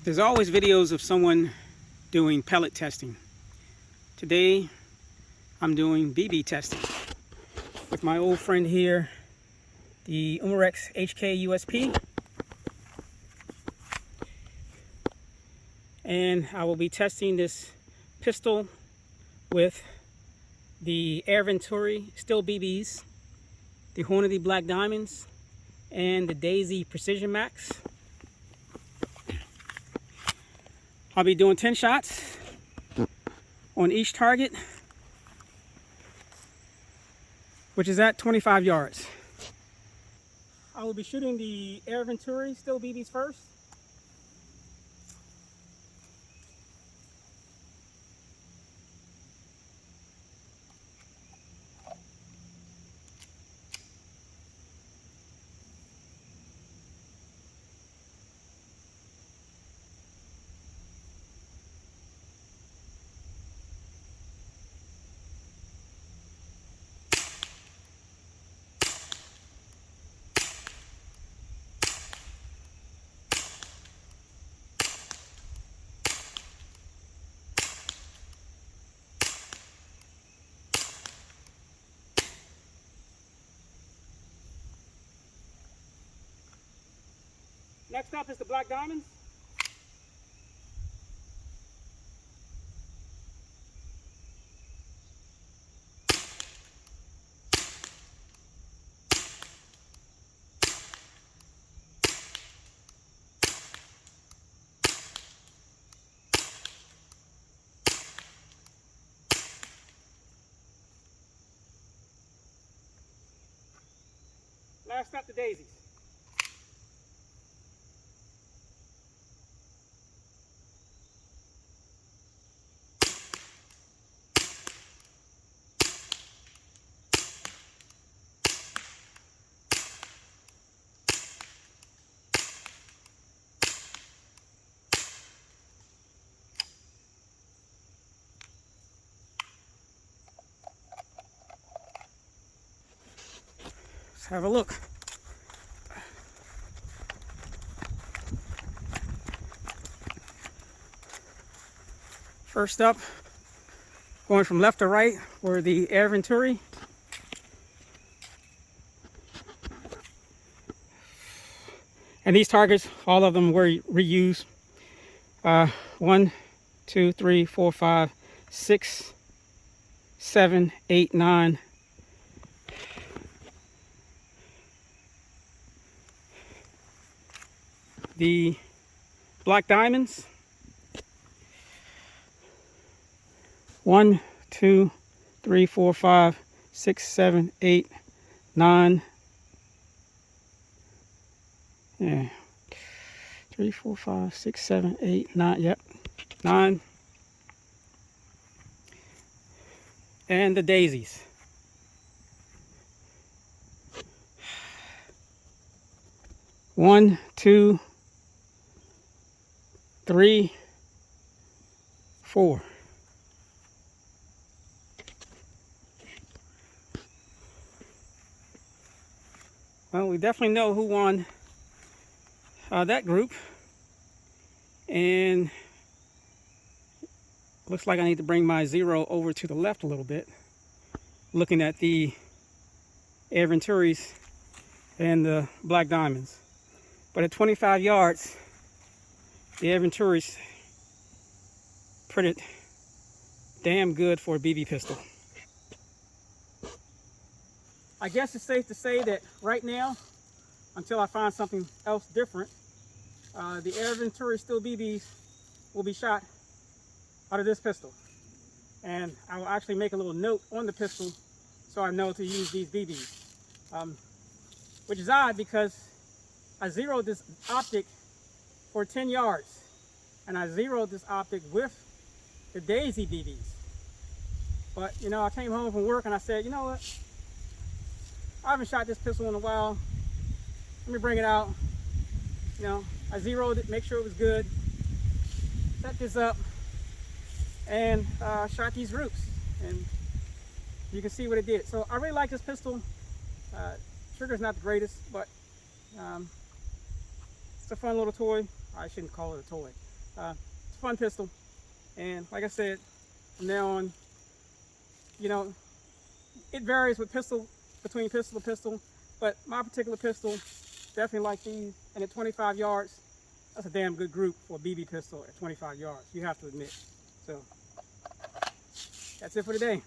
There's always videos of someone doing pellet testing. Today, I'm doing BB testing with my old friend here, the Umarex HK USP. And I will be testing this pistol with the Venturi Still BBs, the Hornady Black Diamonds, and the Daisy Precision Max. I'll be doing 10 shots on each target, which is at 25 yards. I will be shooting the Venturi Still BBs first. Next up is the Black Diamonds. Last up, the Daisies. Let's have a look. First up, going from left to right, were the Venturi. And these targets, all of them were reused. 1, 2, 3, 4, 5, 6, 7, 8, 9. The Black Diamonds. 1, 2, 3, 4, 5, 6, 7, 8, 9. Yeah. 3, 4, 5, 6, 7, 8, 9. Yep. 9. And the Daisies. 1, 2, 3, 4. Well, we definitely know who won that group, and looks like I need to bring my 0 over to the left a little bit, looking at the Venturis and the Black Diamonds. But at 25 yards, the Venturis pretty damn good for a BB pistol. I guess it's safe to say that right now, until I find something else different, the Venturi Still BBs will be shot out of this pistol. And I will actually make a little note on the pistol so I know to use these BBs. Which is odd because I zeroed this optic for 10 yards. And I zeroed this optic with the Daisy BBs. But, you know, I came home from work and I said, you know what? I haven't shot this pistol in a while. Let me bring it out. You know, I zeroed it, make sure it was good. Set this up and shot these groups. And you can see what it did. So I really like this pistol. Trigger's not the greatest, but it's a fun little toy. I shouldn't call it a toy. It's a fun pistol, and like I said, from now on, you know, it varies with between pistol to pistol, but my particular pistol, definitely like these, and at 25 yards, that's a damn good group for a BB pistol at 25 yards, you have to admit. So, that's it for today.